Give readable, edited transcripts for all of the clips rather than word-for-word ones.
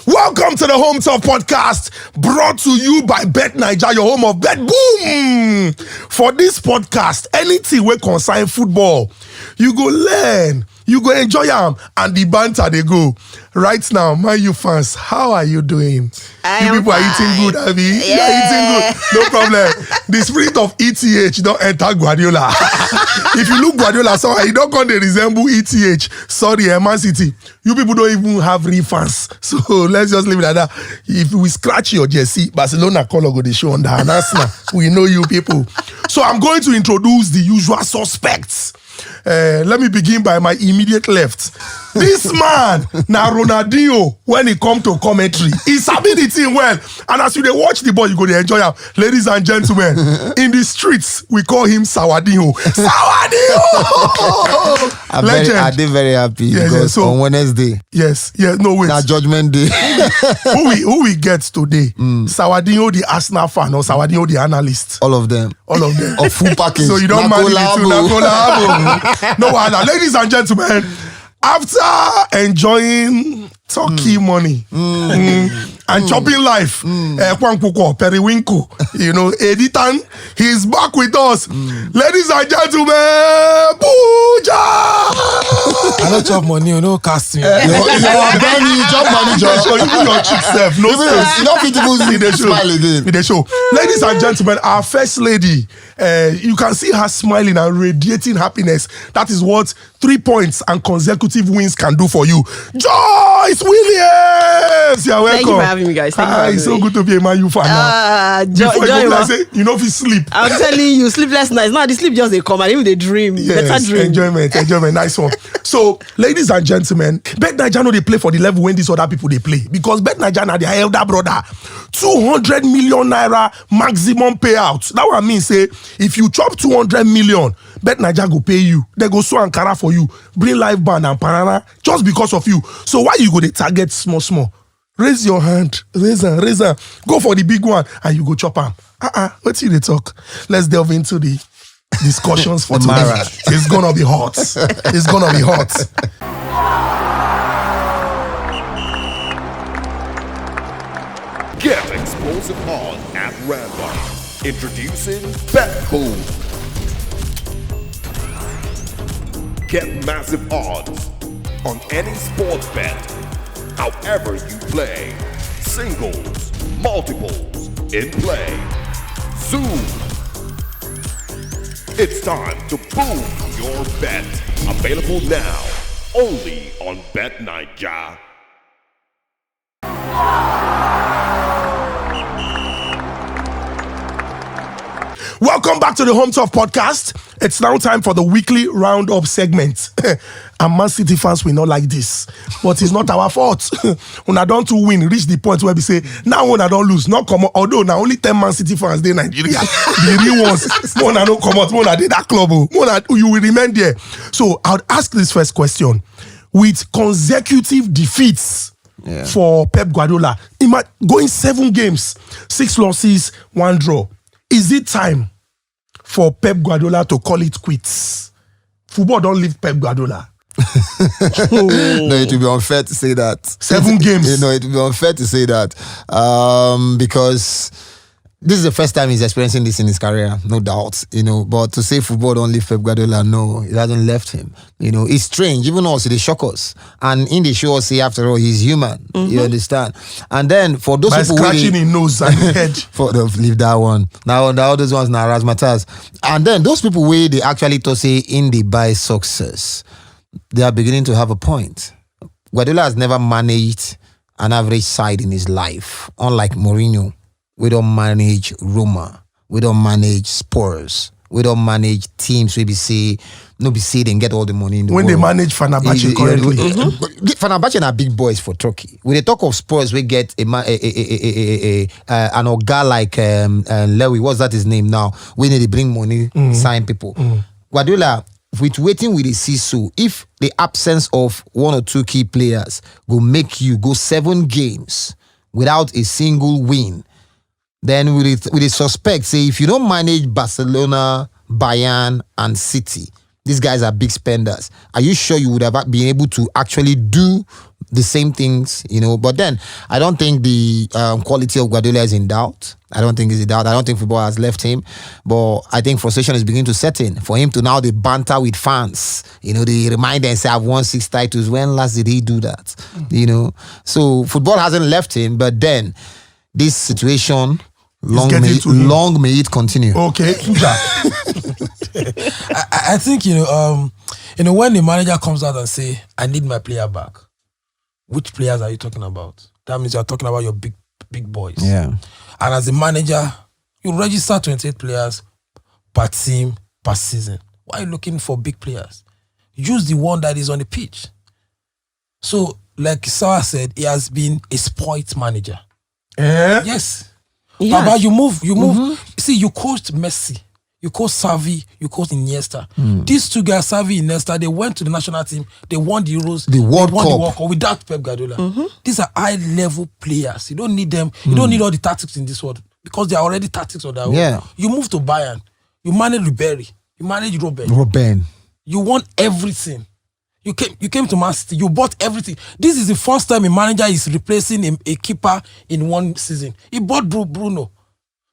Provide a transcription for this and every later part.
Welcome to the Home Talk podcast, brought to you by betNaija, your home of betBOOMs. For this podcast, anything wey concern football, you go learn, you go enjoy am, and the banter they go. Right now, Man U fans, how are you doing? You people are eating good, Abby? Yeah. You're eating good. No problem. The spirit of ETH don't enter Guardiola. If you look Guardiola, so he don't come to resemble ETH. Sorry, Man City. You people don't even have real fans. So let's just leave it at that. If we scratch your jersey, Barcelona color go the show on the Arsenal. We know you people. So I'm going to introduce the usual suspects. Let me begin by my immediate left. This man, now Ronaldinho, when he come to commentary, he sabi the team well. And as you dey watch the ball, you go to enjoy him. Ladies and gentlemen, in the streets, we call him Sawadinho. Sawadinho! I did very happy because so, on Wednesday. Yes, no wait. Now Judgment Day. who we get today? Sawadinho the Arsenal fan or Sawadinho the analyst? All of them. A full package. So you don't mind it. No wonder. Ladies and gentlemen, after enjoying turkey money and chopping life, periwinkle, Editan, he's back with us. Ladies and gentlemen, Pooja! I don't chop money, you don't cast me. You chop money, Josh. Even your chick self, no stress. You don't fit to smile again. In the show. Ladies and gentlemen, our first lady, you can see her smiling and radiating happiness. That is what 3 points and consecutive wins can do for you. Joyce Williams! You're welcome. Thank you for having me, guys. Thank you for having It's so me. good to be a Man U fan now. Before you go, say, you know if you sleep. I'm telling you, sleepless nights. No, the sleep just they come and even they dream. Yes, better dream. enjoyment, nice one. So, ladies and gentlemen, betNaija know they play for the level when these other people they play. Because betNaija now their elder brother, 200 million naira maximum payout. That what I mean say, if you chop 200 million, betNaija go pay you. They go sew Ankara for you, bring live band and banana just because of you. So why you go they target small? Raise your hand, raise her. Go for the big one and you go chop am. What's they talk? Let's delve into the discussions for tomorrow. It's gonna be hot. It's gonna be hot. Get explosive odds at random. Introducing betBOOMs. Get massive odds on any sports bet, however you play. Singles, multiples, in play. Zoom. It's time to boom your bet. Available now, only on betNaija. Welcome back to the Home Talk podcast. It's now time for the weekly roundup segment. And Man City fans will not like this, but it's not our fault. When I don't win, reach the point where we say, now when I don't lose, not come out. Although now only 10 Man City fans in Nigeria, the real ones, when I don't come out, when I did that club, you will remain there. So I would ask this first question. With consecutive defeats for Pep Guardiola, going 7 games, 6 losses, 1 draw, is it time for Pep Guardiola to call it quits? Football don't leave Pep Guardiola. No, it would be unfair to say that. 7 games. It would be unfair to say that. Because this is the first time he's experiencing this in his career, no doubt. But to say football don't leave Pep Guardiola, no, it hasn't left him. It's strange. Even us, they shock us. And in the show, say after all, he's human. You understand? And then for those By people scratching his nose and his head. leave that one. Now all those ones now razzmatazz. And then those people where they actually to say in the by success, they are beginning to have a point. Guardiola has never managed an average side in his life, unlike Mourinho. We don't manage Roma. We don't manage Spurs. We don't manage teams where we say they get all the money in the world. When they manage Fenerbahce currently. Fenerbahce are big boys for Turkey. When they talk of Spurs, we get an Oga like Lewy. What's that his name now? When they bring money, sign people. Guardiola, with waiting with the CISO, if the absence of 1 or 2 key players will make you go 7 games without a single win, then with the suspect, say if you don't manage Barcelona, Bayern, and City, these guys are big spenders. Are you sure you would have been able to actually do the same things, But then I don't think the quality of Guardiola is in doubt. I don't think it's in doubt. I don't think football has left him. But I think frustration is beginning to set in. For him to now they banter with fans. They remind them and say, I've won 6 titles. When last did he do that? So football hasn't left him. But then this situation, long may it continue. Okay. I think, when the manager comes out and say, I need my player back, which players are you talking about? That means you're talking about your big boys. Yeah. And as a manager, you register 28 players per team, per season. Why are you looking for big players? Use the one that is on the pitch. So, like Salah said, he has been a spoilt manager. Yes. Baba, you move. See, you coached Messi. You coached Xavi, you coached Iniesta. These two guys, Xavi and Iniesta, they went to the national team, they won the Euros, the World Cup without Pep Guardiola. These are high-level players. You don't need them. You don't need all the tactics in this world because they are already tactics on their own. Yeah. You move to Bayern, you manage Ribery, you manage Robben. You won everything. You came to Man City, you bought everything. This is the first time a manager is replacing a keeper in one season. He bought Bruno.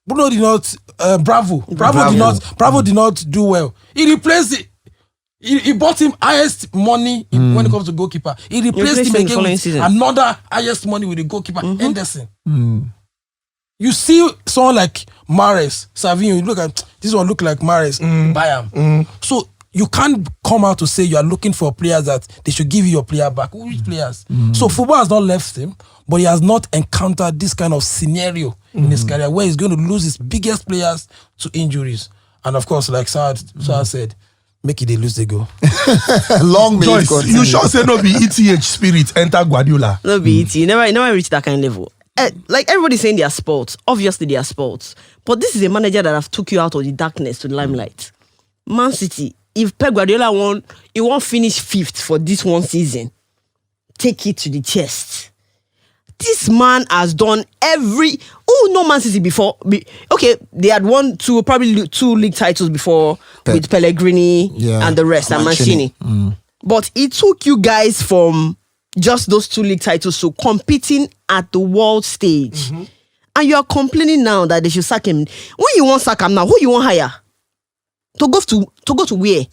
Bruno did not. Bravo did not do well. He replaced it. He bought him highest money when it comes to goalkeeper. He replaced him again with another highest money with the goalkeeper, Henderson. You see someone like Mahrez, Savinho. You look at this one. Look like Mahrez, Bayern. So you can't come out to say you are looking for players that they should give you your player back. Which players? So football has not left him, but he has not encountered this kind of scenario in his career where he's going to lose his biggest players to injuries. And of course, like Salah said, make it they lose, they go. Long may it Joyce, continue. you sure say no be ETH spirit enter Guardiola? No be ET. Never reached that kind of level. Like everybody's saying they are sports. Obviously they are sports. But this is a manager that have took you out of the darkness to the limelight. Man City, if Pep Guardiola won't finish 5th for this one season, take it to the chest. This man has done no Man City before. Okay, they had won probably 2 league titles before with Pellegrini and the rest, and Mancini. But it took you guys from just those 2 league titles to competing at the world stage. And you are complaining now that they should sack him. When you want sack him now, who you want hire? To go to where?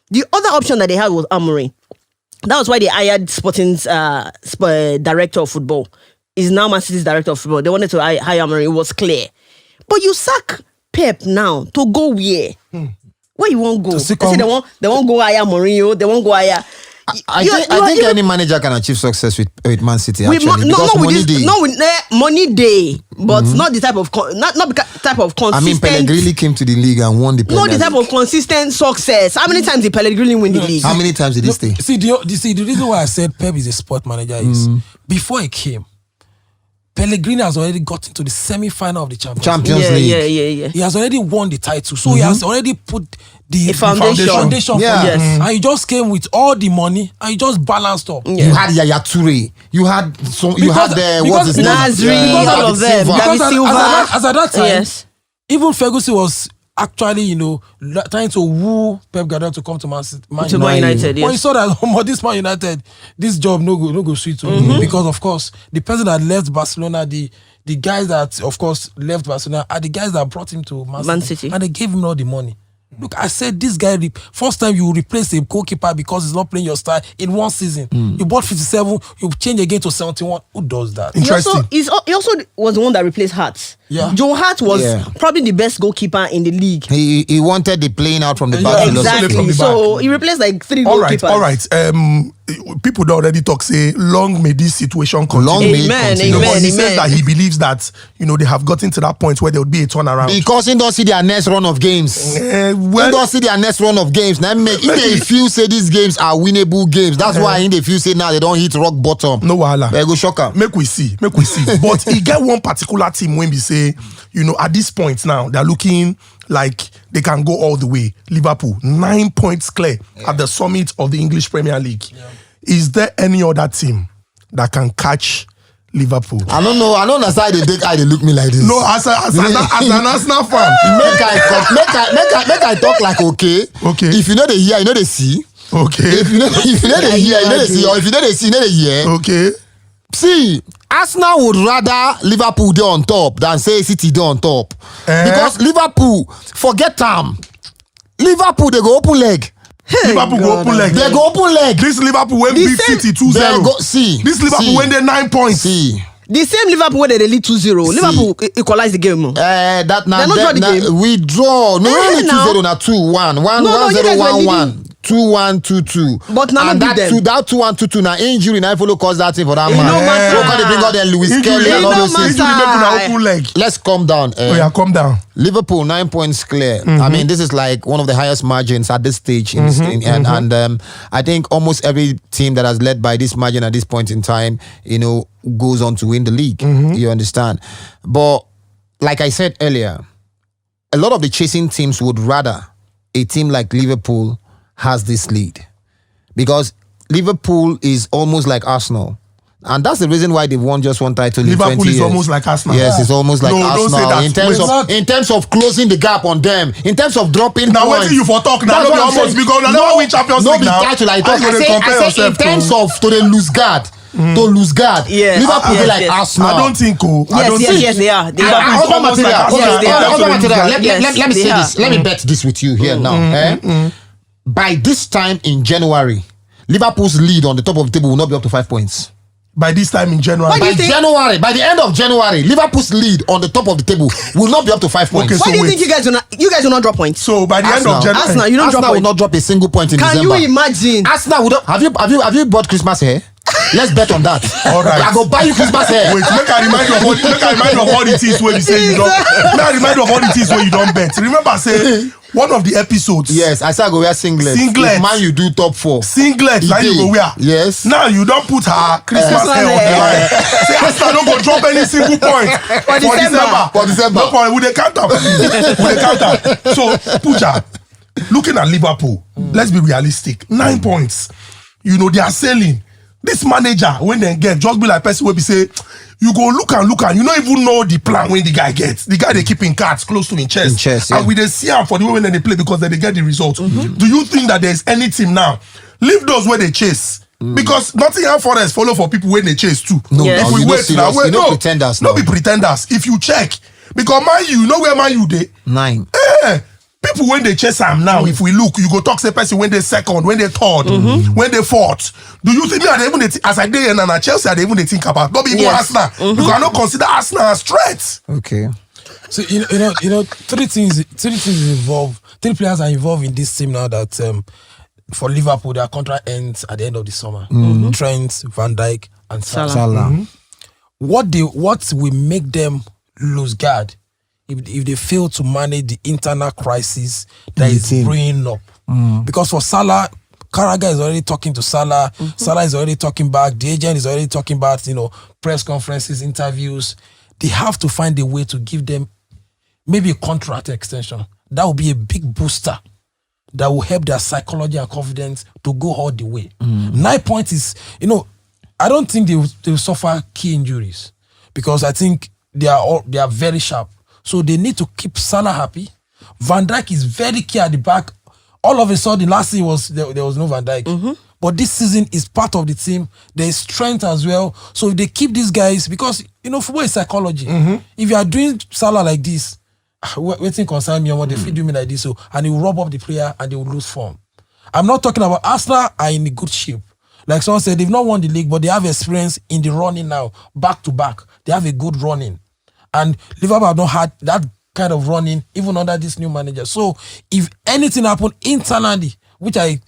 The other option that they had was Amorim. That was why they hired Sporting's director of football. Is now Man City's director of football. They wanted to hire Amorim. It was clear. But you sack Pep now to go where? Where you won't go? They say they won't go hire Mourinho. They won't go hire. I think any manager can achieve success with Man City actually. Money day, but not the type of consistent. I mean, Pellegrini came to the league and won the Premier Not the type of consistent success. How many times did Pellegrini win the league? How many times did he stay? See, the reason why I said Pep is a sport manager is before he came, Pellegrini has already got into the semi-final of the Champions League. Yeah. He has already won the title, so he has already put the foundation for Yes. and he just came with all the money and he just balanced up. You had Yaya Toure. You had what's his name? Nasri, all of them. Because David Silva. as at that time, Yes. even Ferguson was actually, trying to woo Pep Guardiola to come to Man United. But he saw that this Man United, this job no go sweet to him because of course the person that left Barcelona, the guys that of course left Barcelona are the guys that brought him to Man City, and they gave him all the money. Look, I said this guy, first time you replace a goalkeeper because he's not playing your style in one season. You bought 57, you change again to 71. Who does that? Interesting. He also was the one that replaced Hart. Yeah. Joe Hart was probably the best goalkeeper in the league. He wanted the playing out from the back. Exactly. So he replaced like 3 goalkeepers. All right. People don't already talk, say, long may this situation continue. Long may it continue. But he says that he believes that, they have gotten to that point where there would be a turnaround. Because he don't see their next run of games. He don't see their next run of games. Now, if they feel say these games are winnable games, that's why they feel say now they don't hit rock bottom. No wahala. They go shocker. Make we see. But he get one particular team when we say, at this point now, they're looking like they can go all the way. Liverpool, 9 points clear at the summit of the English Premier League. Is there any other team that can catch Liverpool. I don't know. I don't understand they take they look me like this. No, as an Arsenal fan. Make I talk like okay. Okay. If you know the hear, you know the see. Okay. If you know the hear, you know the see. Or if you know the see, you know the hear. Okay. See, Arsenal would rather Liverpool dey on top than say City dey on top. Because Liverpool, forget them. Liverpool, they go open leg. Liverpool go open leg. They go open leg. This Liverpool win beat City 2-0. See. This Liverpool win the 9 points. See. The same Liverpool where they lead 2-0. Liverpool equalize the game. That now game. we draw. No, only 2-0 now 2-1. 1-0, 1-1. 2-1, 2-2. But now and that 2-1, 2-2 now injury now follow cause that thing for that man. No matter. They bring out the Lewis Kelly and all those things. Injury make una open leg. Let's calm down. Calm down. Liverpool 9 points clear. I mean, this is like one of the highest margins at this stage. And I think almost every team that has led by this margin at this point in time, goes on to win the league. You understand? But like I said earlier, a lot of the chasing teams would rather a team like Liverpool has this lead, because Liverpool is almost like Arsenal. And that's the reason why they've won just one title in 20 years. Liverpool is almost like Arsenal. Yes, it's almost like Arsenal. Don't say that. In terms of closing the gap on them, in terms of dropping now points. Now, you for talk now. That's Almost because now win Champions League now. I say in terms of to the lose guard. To lose guard. Yes. Liverpool be like Arsenal. I don't think Yes, they are. Let me say this. Let me bet this with you here now. By this time in January, Liverpool's lead on the top of the table will not be up to 5 points. By this time in January. By the end of January, Liverpool's lead on the top of the table will not be up to 5 points. Okay, why do you think you guys will not drop points? So by the end of January, Arsenal, you don't drop Arsenal will points. not drop a single point in December. Can you imagine? Arsenal would have you bought Christmas hair? Let's bet on that. All right. I go buy you Christmas hair. Wait, make I remind you of all the things where you say you don't. Make I remind you of all the things where you don't bet. Remember, say one of the episodes. Yes, I said I go wear singlet. Singlet. If man, you do top 4. Singlet, now you go wear. Yes. Now you don't put her Christmas hair on the line. Say Arsenal don't go drop any single point for December. For December. No point. With the counter. So Pooja, looking at Liverpool, let's be realistic. 9 points. They are selling. This manager, when they get, just be like person will be say, you go look and you don't even know the plan when the guy gets. The guy they keep in cards close to his chest. And we they see him for the way when they play because they get the results. Do you think that there's any team now? Leave those where they chase. Because Nottingham Forest follow for people when they chase too. No, if we wait now, pretenders. No be pretenders. If you check, because you know where Man U they 9. People when they chase them now, if we look, you go talk say person when they second, when they third, when they fourth. Do you think are they even as I did and Chelsea are they even they think about? Not even Arsenal. You cannot consider Arsenal as threats. Okay. So you know, three things involved. 3 players are involved in this team now that for Liverpool their contract ends at the end of the summer. Trent, Van Dijk, and Salah. What will make them lose guard if they fail to manage the internal crisis that is brewing up? Because for Salah, Carragher is already talking to Salah. Salah is already talking back. The agent is already talking about press conferences, interviews. They have to find a way to give them maybe a contract extension. That will be a big booster that will help their psychology and confidence to go all the way. 9 points is, I don't think they will suffer key injuries because I think they are very sharp. So they need to keep Salah happy. Van Dijk is very key at the back. All of a sudden, last season there was no Van Dijk. But this season is part of the team. There is strength as well. So if they keep these guys, because football is psychology. If you are doing Salah like this, waiting concern me on what they feed me like this, and it will rub up the player and they will lose form. I'm not talking about Arsenal are in a good shape. Like someone said, they've not won the league, but they have experience in the running now, back to back. They have a good running. And Liverpool have not had that kind of running even under this new manager. So if anything happen internally, which I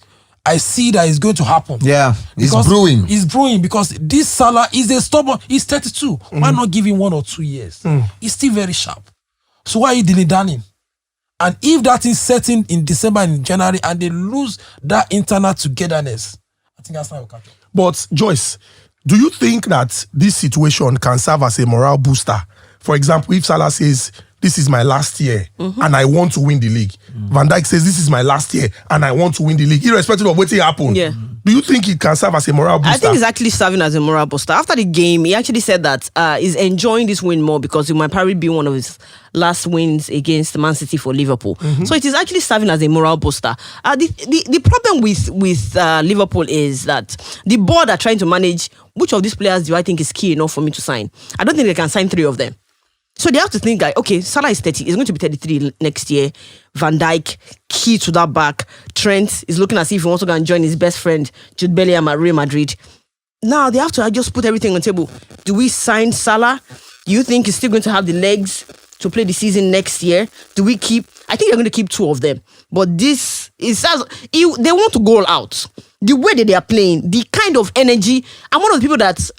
see that is going to happen. Yeah, it's brewing. It's brewing because this Salah is a stubborn. He's 32. Why not give him 1 or 2 years? He's still very sharp. So why are you dilly-dallying? And if that is setting in December and January and they lose that internal togetherness, I think that's not okay. But Joyce, do you think that this situation can serve as a morale booster? For example, if Salah says, this is my last year and I want to win the league. Van Dijk says, this is my last year and I want to win the league, irrespective of what happened. Yeah. Do Do you think it can serve as a moral booster? I think it's actually serving as a moral booster. After the game, he actually said that he's enjoying this win more because it might probably be one of his last wins against Man City for Liverpool. So it is actually serving as a moral booster. The problem with Liverpool is that the board are trying to manage which of these players do I think is key enough for me to sign. I don't think they can sign 3 of them. So they have to think like, okay, Salah is 30. He's going to be 33 next year. Van Dijk, key to that back. Trent is looking as if he wants to go and join his best friend, Jude Bellingham at Real Madrid. Now they have to just put everything on the table. Do we sign Salah? Do you think he's still going to have the legs to play the season next year? Do we keep... I think they're going to keep 2 of them. But this is... They want to go all out. The way that they are playing, the kind of energy... I'm one of the people that...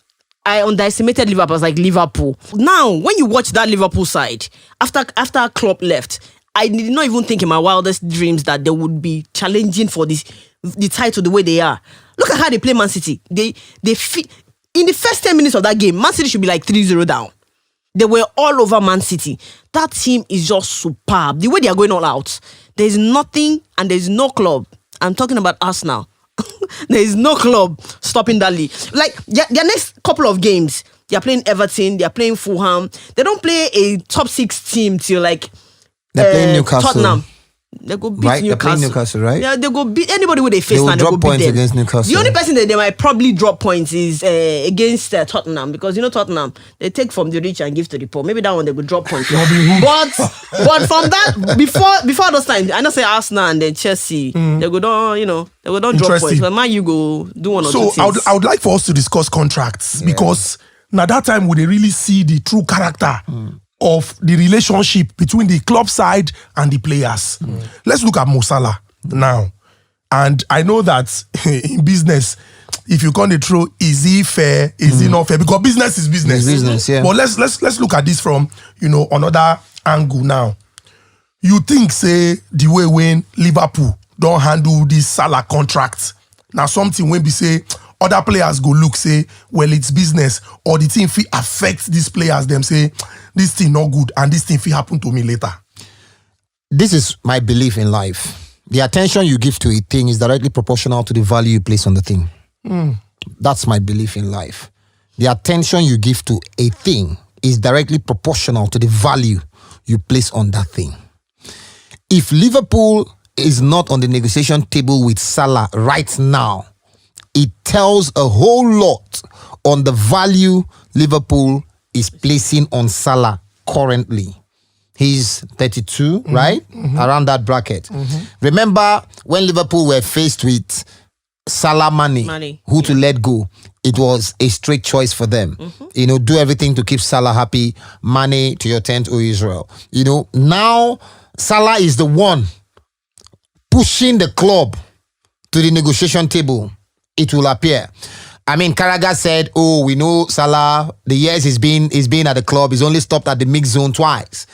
I underestimated Liverpool. I was like, Liverpool. Now, when you watch that Liverpool side, after Klopp left, I did not even think in my wildest dreams that they would be challenging for the title the way they are. Look at how they play Man City. They in the first 10 minutes of that game, Man City should be like 3-0 down. They were all over Man City. That team is just superb. The way they are going all out, there's nothing and there's no club. I'm talking about Arsenal. There is no club stopping that league. Like their next couple of games, they are playing Everton, they are playing Fulham. They don't play a top 6 team till like They're playing Newcastle. Tottenham. They go beat Right? They're Newcastle. playing Newcastle, right? Yeah, they go beat anybody with a face They will now. They drop go beat points them. against Newcastle. The only person that they might probably drop points is against Tottenham, because you know Tottenham, they take from the rich and give to the poor. Maybe that one they would drop points. but from that before those times, I know say Arsenal and then Chelsea, they go down, they go down drop points. But man, you go do one or two things. I would like for us to discuss contracts because now that time would they really see the true character of the relationship between the club side and the players. Let's look at Mo Salah now. And I know that in business, if you can't throw, is he fair? Is he not fair? Because business is business. It's business, yeah. But let's look at this from another angle now. You think say the way when Liverpool don't handle this Salah contract, now something when we say other players go look say, well, it's business, or the thing fit affect these players, them say this thing not good and this thing fit happen to me later. This is my belief in life. The attention you give to a thing is directly proportional to the value you place on the thing. That's my belief in life. The attention you give to a thing is directly proportional to the value you place on that thing. If Liverpool is not on the negotiation table with Salah right now, it tells a whole lot on the value Liverpool is placing on Salah currently. He's 32, right? Around that bracket. Remember when Liverpool were faced with Salah Mane, who to let go? It was a straight choice for them. Do everything to keep Salah happy. Mane to your tent, O Israel. Now Salah is the one pushing the club to the negotiation table. It will appear. I mean, Carragher said, we know Salah, the years he's been at the club, he's only stopped at the mixed zone twice.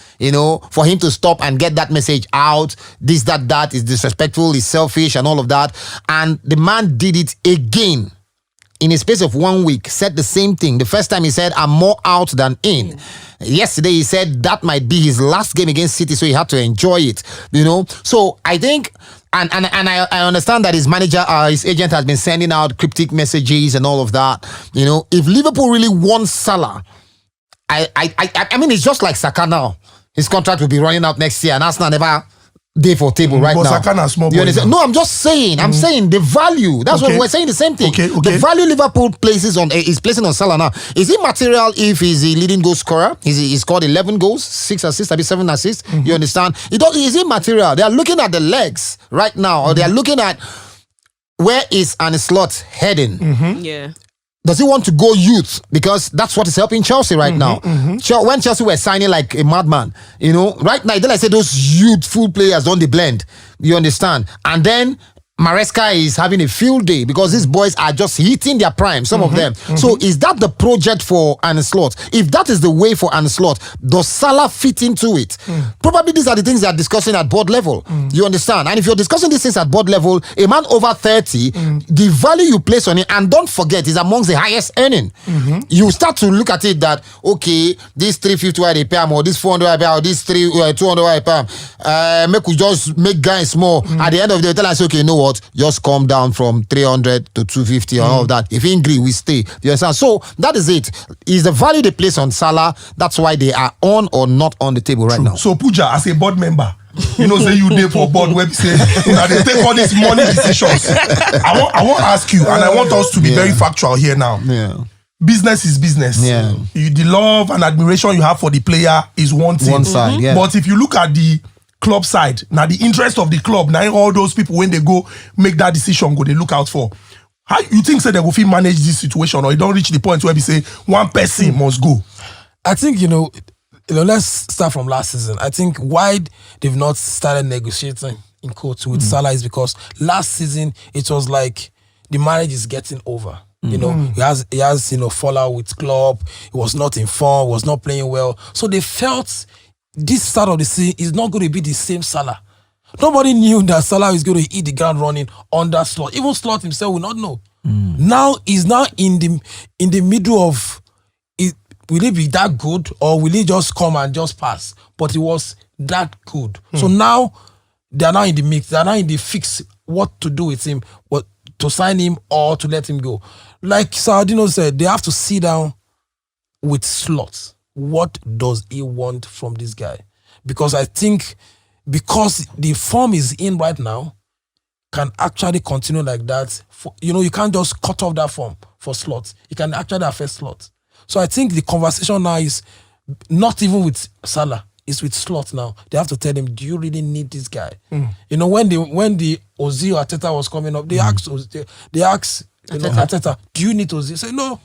For him to stop and get that message out, this, that is disrespectful, is selfish and all of that. And the man did it again. In a space of 1 week, said the same thing. The first time he said, I'm more out than in. Yesterday he said that might be his last game against City, so he had to enjoy it. So I think, and I understand that his manager, his agent has been sending out cryptic messages and all of that. If Liverpool really wants Salah, I mean, it's just like Saka now. His contract will be running out next year, and Arsenal never day for table right now. Saka small boy. No, I'm just saying. I'm saying the value. That's what we're saying. The same thing. Okay. The value Liverpool is placing on Salah now. Is it material if he's a leading goal scorer? He's scored 11 goals, 6 assists, maybe 7 assists. You understand? Is it material? They are looking at the legs right now, or they are looking at where is Ancelotti heading. Yeah. Does he want to go youth? Because that's what is helping Chelsea right now. When Chelsea were signing like a madman, right now, then I say those youthful players don't they blend. You understand? And then Maresca is having a field day because these boys are just hitting their prime, some of them. So is that the project for Ancelotti? If that is the way for Ancelotti, does Salah fit into it? Probably these are the things they are discussing at board level. You understand? And if you're discussing these things at board level, a man over 30, the value you place on it, and don't forget, is amongst the highest earning. You start to look at it that, okay, this 350 I pay him, or this 400 I pay, or this 200 I pay him. Make we just make guys more. At the end of the day, tell us, okay, no, what, just come down from 300 to 250 and all of that. If he agree, we stay. You understand? So that is it. Is the value they place on Salah, that's why they are on or not on the table right now. So Pooja, as a board member, you know, say you there for board where say now they take all these money decisions. I want to ask you, and I want us to be very factual here now. Yeah. Business is business. Yeah. The love and admiration you have for the player is one thing. One side, yeah. But if you look at the club side, now the interest of the club, now all those people when they go make that decision, go they look out for. How you think say they go fit manage this situation, or you don't reach the point where we say one person must go? I think, you know, let's start from last season. I think why they've not started negotiating in quotes with Salah is because last season it was like the marriage is getting over. You know, he has you know, fallout with club. He was not in form, was not playing well. So they felt this start of the season is not going to be the same Salah. Nobody knew that Salah is going to hit the ground running under Slot. Even Slot himself will not know. Now he's now in the middle of it. Will he be that good, or will he just come and just pass? But he was that good. So now they are now in the mix. They are now in the fix what to do with him, what to sign him or to let him go. Like Sawadinho said, they have to sit down with Slot. What does he want from this guy? Because I think because the form is in right now, can actually continue like that. You know, you can't just cut off that form for Slot. It can actually affect Slot. So I think the conversation now is not even with Salah, it's with Slot now. They have to tell him, do you really need this guy? You know, when the Ozil Arteta was coming up, they asked Arteta, do you need Ozil? He said, no,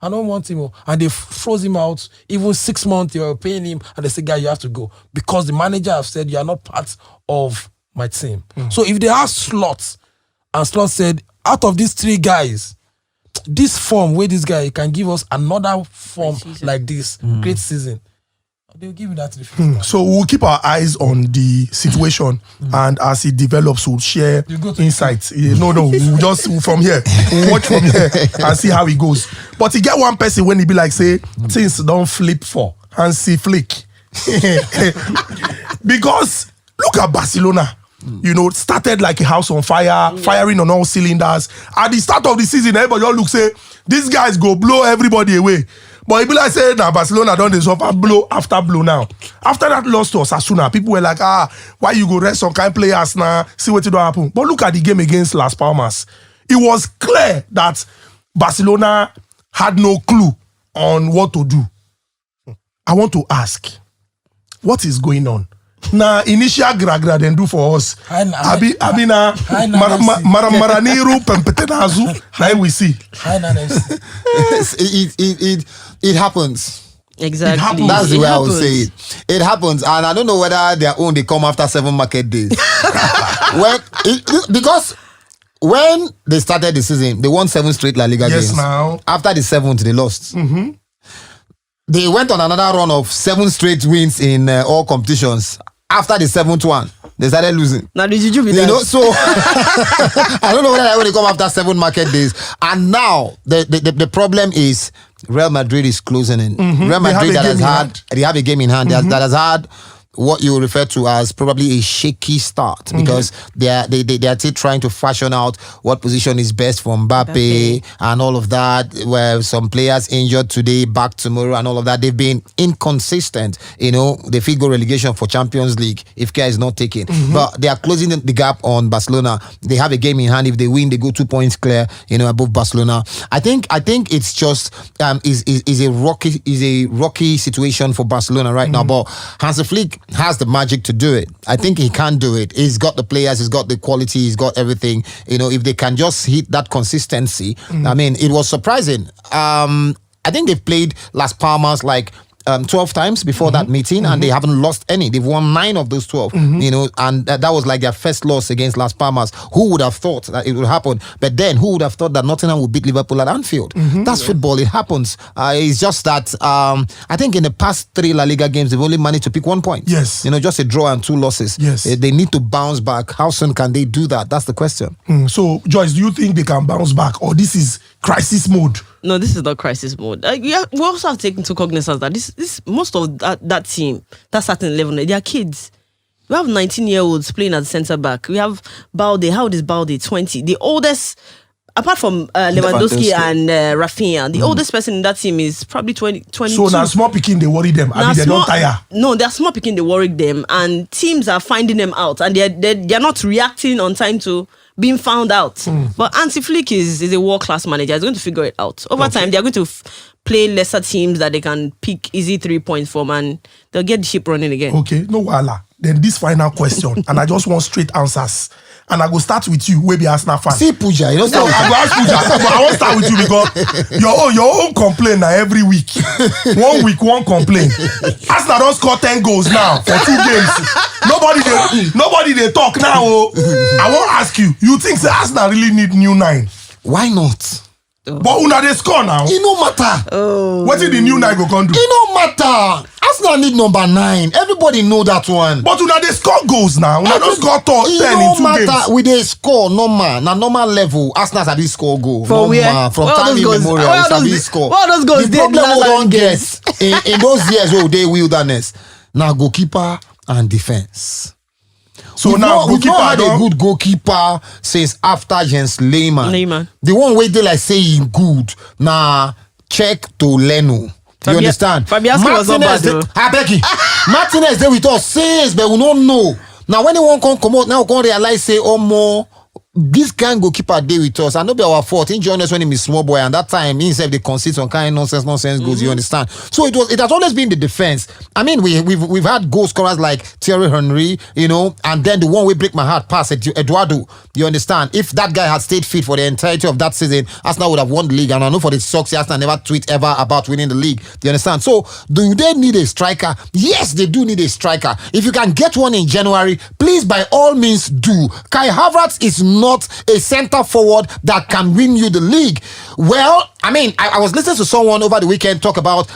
I don't want him. And they froze him out. Even 6 months, they were paying him, and they said, guy, you have to go. Because the manager have said, you are not part of my team. So if they ask Slot, and Slot said, out of these 3 guys, this form where this guy can give us another form like this, great season, they'll give you that. So we'll keep our eyes on the situation, and as it develops, we'll share insights. No, we'll just from here, we'll watch from here and see how it goes. But you get one person when he be like, say, things don't flip for Hansi Flick. Because look at Barcelona. You know, started like a house on fire, firing on all cylinders. At the start of the season, everybody all look say, these guys go blow everybody away. But it be like say, now Barcelona don't they suffer blow after blow now. After that loss to Osasuna, people were like, why you go rest some kind players now? See what it don't happen. But look at the game against Las Palmas. It was clear that Barcelona had no clue on what to do. I want to ask, what is going on? Na initial gragra then do for us. Abina maraniru pempetenazu. Now we see. It happens. Exactly. That's the way I would say it. It happens, and I don't know whether their own they come after 7 market days. Because when they started the season, they won 7 straight La Liga games. Now. After the 7th, they lost. They went on another run of 7 straight wins in all competitions. After the 7th one, they started losing. Now did you be know, so I don't know whether they come after 7 market days. And now the problem is Real Madrid is closing in. Real Madrid they have a game in hand that has had what you refer to as probably a shaky start, because they are still trying to fashion out what position is best for Mbappe and all of that, where some players injured today, back tomorrow and all of that. They've been inconsistent. You know, they feel go relegation for Champions League if care is not taken. But they are closing the gap on Barcelona. They have a game in hand. If they win, they go 2 points clear, you know, above Barcelona. I think it's just is a rocky situation for Barcelona right now. But Hansi Flick has the magic to do it. I think he can do it. He's got the players, he's got the quality, he's got everything. You know, if they can just hit that consistency, I mean, it was surprising. I think they've played Las Palmas like 12 times before that meeting, and they haven't lost any. They've won 9 of those 12, you know, and that was like their first loss against Las Palmas. Who would have thought that it would happen? But then who would have thought that Nottingham would beat Liverpool at Anfield? That's football. It happens. It's just that I think in the past 3 La Liga games, they've only managed to pick 1 point. Yes. You know, just a draw and 2 losses. Yes. They need to bounce back. How soon can they do that? That's the question. So, Joyce, do you think they can bounce back, or this is crisis mode? No, this is not crisis mode. We also have to take into cognizance that this most of that team, that certain 11, they are kids. We have 19-year-olds playing at centre back. We have Balde. How old is Balde? 20. The oldest, apart from Lewandowski and Rafinha, the oldest person in that team is probably 22. So now small picking, they worry them. I mean, they don't tire. No, they're small picking, they worry them. And teams are finding them out. And they're not reacting on time to being found out. But Hansi Flick is a world-class manager. He's going to figure it out. Over time, they're going to play lesser teams that they can pick easy 3 points from, and they'll get the ship running again. Okay, no wala. Then this final question, and I just want straight answers. And I go start with you, we be Arsenal fan. See Pooja, you know. No, I go ask Pooja, but I want to start with you because your own complaint now every week. 1 week, one complaint. Arsenal don't score 10 goals now for 2 games. Nobody they talk now. I want to ask you, you think the Arsenal really need new 9? Why not? But una they score now. It no matter. What did the new 9 go can do? It no matter. Arsenal need number 9. Everybody know that one. But una they score goals now. Una don't score 10 in 2 games. We they score normal. Na normal level. Arsenal sabi score goal. For where? From time immemorial, sabi score. What those goals? The problem we don't get in those years where they wilderness. Now goalkeeper and defense. So now we've not had a good goalkeeper since after Jens Lehmann. The one way they like saying good. Nah, check to Leno. You understand? Fabianski was not bad though. I beg you. Martinez they with us since, but we don't know. Now when anyone come out, now we can realize say more. This kind goalkeeper day with us, and not be our fault. He joined us when he was small boy, and that time he himself they concede some kind of nonsense goals. You understand? So it has always been the defense. I mean, we've had goal scorers like Thierry Henry, you know, and then the one we break my heart pass Eduardo. You understand? If that guy had stayed fit for the entirety of that season, Arsenal would have won the league. And I know for the sucks, Arsenal never tweet ever about winning the league. You understand? So do they need a striker? Yes, they do need a striker. If you can get one in January, please by all means do. Kai Havertz is not a center forward that can win you the league. Well, I mean, I was listening to someone over the weekend talk about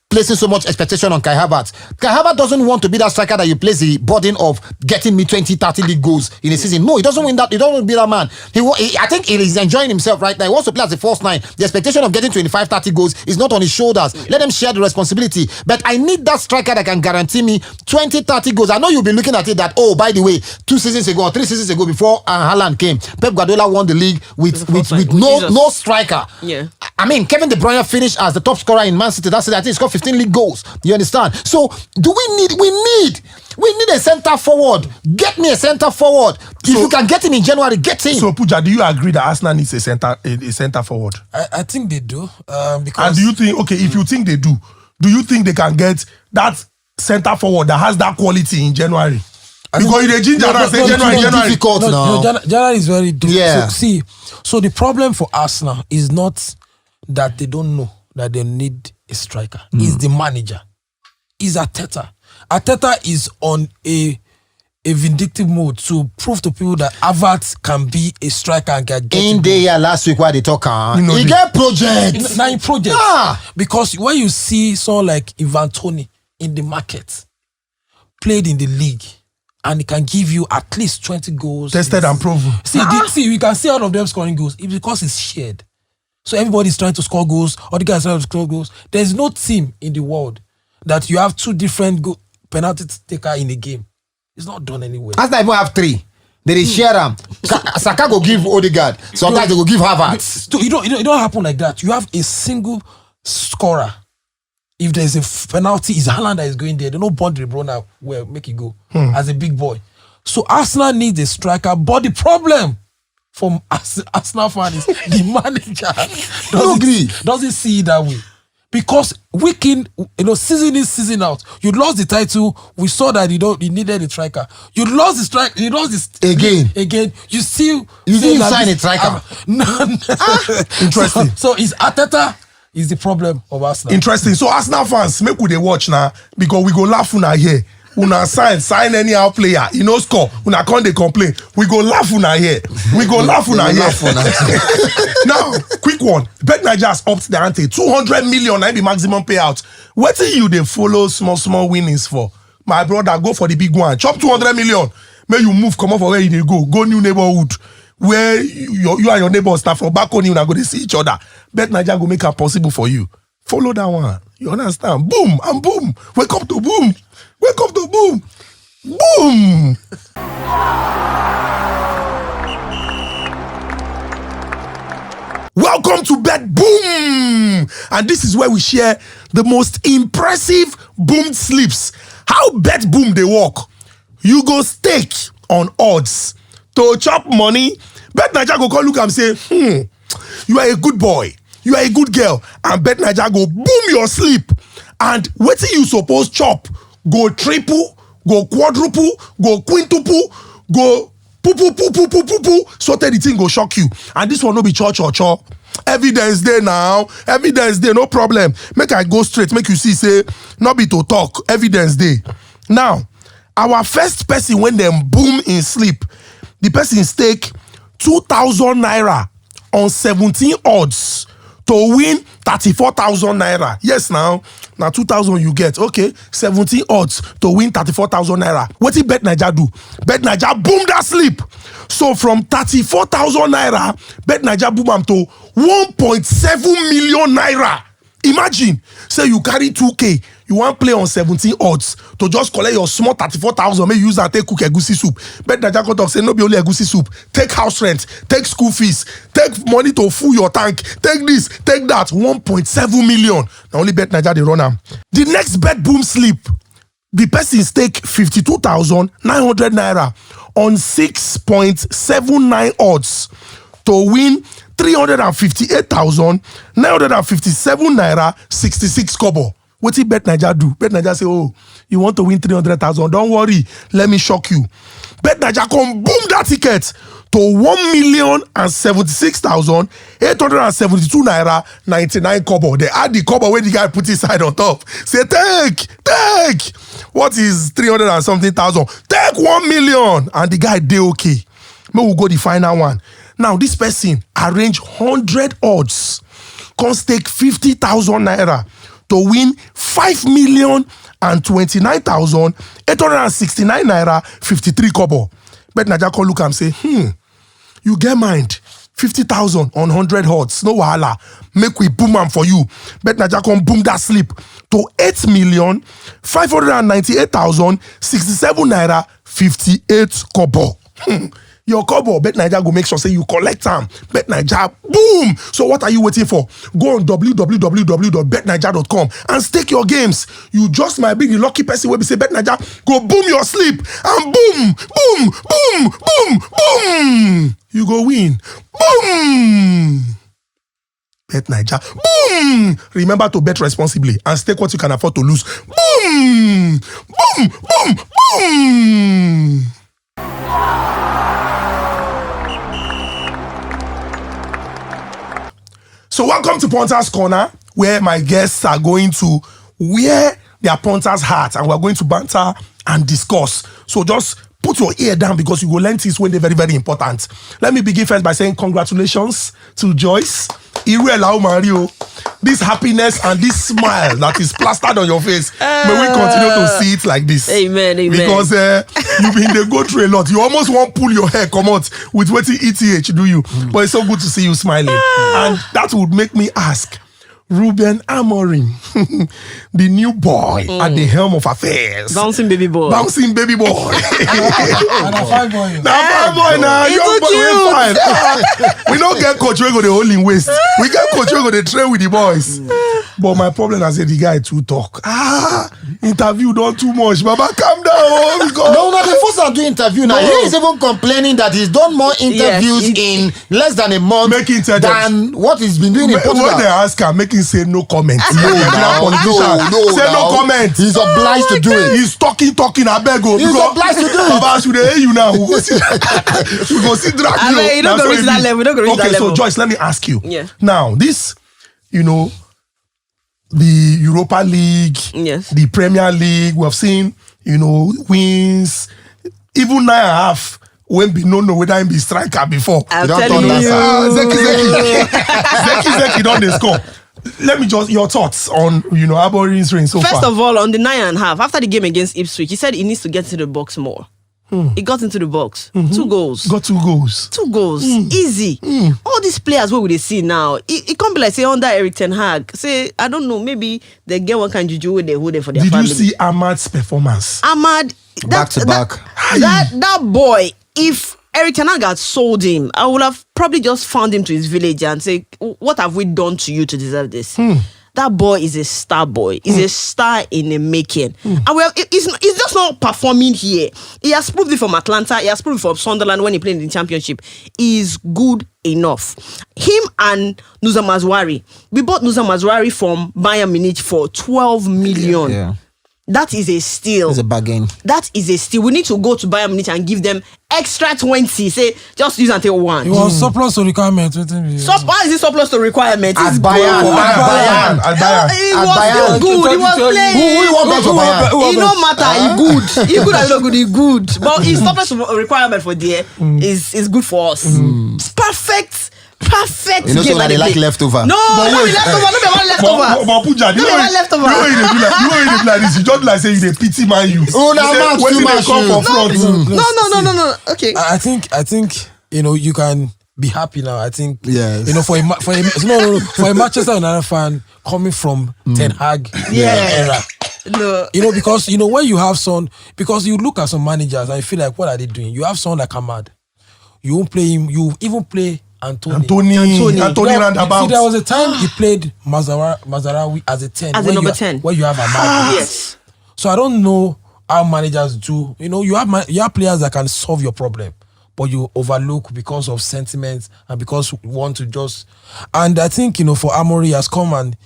placing so much expectation on Kai Havertz. Kai Havertz doesn't want to be that striker that you place the burden of getting me 20, 30 league goals in a season. No, he doesn't win that. He doesn't be that man. I think he's enjoying himself right now. He wants to play as a false 9. The expectation of getting 25, 30 goals is not on his shoulders. Let him share the responsibility. But I need that striker that can guarantee me 20, 30 goals. I know you'll be looking at it that, oh, by the way, 2 seasons ago or 3 seasons ago before Haaland came, Pep Guardiola won the league with no striker. Yeah. I mean, Kevin De Bruyne finished as the top scorer in Man City. That's it. I think he's got 15 league goals. You understand? So, we need a center forward. Get me a center forward. If you can get him in January, get him. So, Pooja, do you agree that Arsenal needs a center forward? I think they do. Because and do you think, okay, if you think they do you think they can get that center forward that has that quality in January? Because in the ginger and say January. Difficult now. January is very difficult. Yeah. So the problem for Arsenal is not that they don't know that they need a striker. It's the manager. It's Arteta. Arteta is on a vindictive mode to prove to people that Havertz can be a striker and get in there last week while they talk he get projects. Now in projects. Because when you see someone like Ivan Toney in the market, played in the league, and he can give you at least 20 goals. Tested and proven. See, we can see all of them scoring goals. It's because it's shared. So everybody's trying to score goals, or the guys trying to score goals. There's no team in the world that you have 2 different penalty taker in a game. It's not done anywhere. Arsenal even have 3. They share them. Saka go give Odegaard. Sometimes they go give Havertz. It don't happen like that. You have a single scorer. If there's a penalty, it's Haaland that is going there. They don't bond the Bruyne well, make it go as a big boy. So Arsenal needs a striker, but the problem from Arsenal fan is the manager doesn't see it that way. Because season in, season out, you lost the title. We saw that you needed a striker. You lost the strike. You lost this again. You didn't sign a striker. Interesting. So is Arteta is the problem of Arsenal. Interesting. So Arsenal fans, make we dey watch now because we go laugh una here. Una sign anyhow player, you know score. Una can't they complain. We go laugh una here. We go laugh una here. Now, quick one. betNaija has upped the ante. 200 million na be maximum payout. What do you they follow small winnings for? My brother, go for the big one. Chop 200 million. May you move, come up for where you go. Go new neighborhood. Where you and your neighbors start from back on you and go to see each other. betNaija go make it possible for you. Follow that one. You understand? Boom and boom. Wake up to boom. Wake up to boom. Boom! Welcome to betBOOM! And this is where we share the most impressive boom slips. How betBOOM they work. You go stake on odds. To chop money, betNaija go call look and say, you are a good boy, you are a good girl, and betNaija go boom your slip. And wetin you suppose chop go triple, go quadruple, go quintuple, go poo, so that the thing go shock you. And this one no be church or chop. Evidence there now. Evidence there, no problem. Make I go straight, make you see, say, not be to talk. Evidence there. Now, our first person when them boom in sleep, the person stake 2,000 naira on 17 odds to win 34,000 naira. Yes, now 2,000 you get. Okay, 17 odds to win 34,000 naira. What did betNaija do? betNaija boom that sleep. So from 34,000 naira, betNaija boom am to 1.7 million naira. Imagine, say you carry 2K, you want play on 17 odds to just collect your small 34,000, make you use that take cook egusi soup. betNaija go talk say no be only egusi soup, take house rent, take school fees, take money to full your tank, take this, take that. 1.7 million. Now only betNaija they run am. The next betBOOM sleep, the person stake 52,900 naira on 6.79 odds to win 358,957 naira 66 kobo. What did betNaija do? betNaija say, oh, you want to win 300,000? Don't worry, let me shock you. betNaija come boom that ticket to 1,076,872 naira 99 kobo. They add the kobo where the guy put his side on top. Say, take. What is 300 and something thousand? Take 1 million. And the guy dey okay. May we go the final one. Now, this person arrange 100 odds, can stake 50,000 naira to win 5,029,869 naira 53 kobo. betNaija call look and say, you get mind. 50,000 on 100 odds, no wahala. Make we boom am for you. betNaija come boom that slip to 8,598,067 naira 58 kobo. Your kobo, betNaija go make sure say you collect them. betNaija, boom! So what are you waiting for? Go on www.betnaija.com and stake your games. You just might be the lucky person where we say betNaija, go boom your sleep and boom! You go win. Boom! betNaija, boom! Remember to bet responsibly and stake what you can afford to lose. Boom! So welcome to Ponta's Corner, where my guests are going to wear their Ponta's hat and we're going to banter and discuss. So just put your ear down because you will learn things when they're very, very important. Let me begin first by saying congratulations to Joyce. Mario. This happiness and this smile that is plastered on your face, may we continue to see it like this. Amen. Because you've been there go through a lot. You almost want to pull your hair, come out with what ETH do you. But it's so good to see you smiling. And that would make me ask, Ruben Amorim, the new boy at the helm of affairs. Bouncing baby boy. And a fine boy. Now. Young boy, we're fine. We don't get coach, we go the whole in waist. We get coach, we go the train with the boys. But my problem is that the guy too talk. Interview don't too much. Baba, calm down. No, the first time doing interview now. He is even complaining that he's done more interviews in less than a month than what he's been doing in Portugal. When they ask him, make him say no comment. No, say no comment. He's obliged to do it. He's talking. I beg you. He's obliged to do it. Baba, should they hear you now? We go see drag you. You don't go reach that level. Okay, so Joyce, let me ask you. Yeah. Now, this, the Europa League, yes, the Premier League, we have seen, wins, even 9.5. When be no whether he be striker before. I'm telling you. Zeki don't they score. Let me just your thoughts on Amorim's reign so far. First of all, on the 9.5, after the game against Ipswich, he said he needs to get into the box more. He got into the box. 2 goals. Got 2 goals. 2 goals. Easy. All these players, what would they see now? It can't be like, say, under Eric Ten Hag. Say, I don't know, maybe they get one kind of juju where they hold it for their family. Did you see Ahmad's performance? Ahmad, Back to back. That boy, if Eric Ten Hag had sold him, I would have probably just found him to his village and say, what have we done to you to deserve this? That boy is a star boy. He's a star in the making. And he's just not performing here. He has proved it from Atlanta. He has proved it from Sunderland when he played in the championship. He's good enough. Him and Nusa Mazwari. We bought Nusa Mazwari from Bayern Munich for 12 million. Yeah. That is a steal. It's a bargain. That is a steal. We need to go to Bayern Munich and give them extra 20. Say, just use until 1. It was surplus to requirement. Why is it surplus to requirement? At It's Bayern. good. At Bayern. He At was Bayern. still good. He was playing. Who want back to Bayern? It no matter. He good. He good or he not good. He good. But his surplus to requirement for there is good for us. Perfect. You know, game so that they like leftover. No, no be leftover. No be one leftover. But Pooja, you know one leftover. you know you dey like this. You just like say you dey pity Man U. Oh, now Max when too they much. come for front. No. Okay. I think you can be happy now. I think Yes. for a Manchester United fan coming from Ten Hag era. No. Because when you have because you look at some managers and you feel like, what are they doing? You have someone like Ahmad. You won't play him. You even play Anthony roundabout. See, there was a time he played Mazarawi as a 10. As a number 10. Where you have Ahmad. Yes. So I don't know how managers do. You have players that can solve your problem, but you overlook because of sentiments and because you want to just. And I think for Amory has come and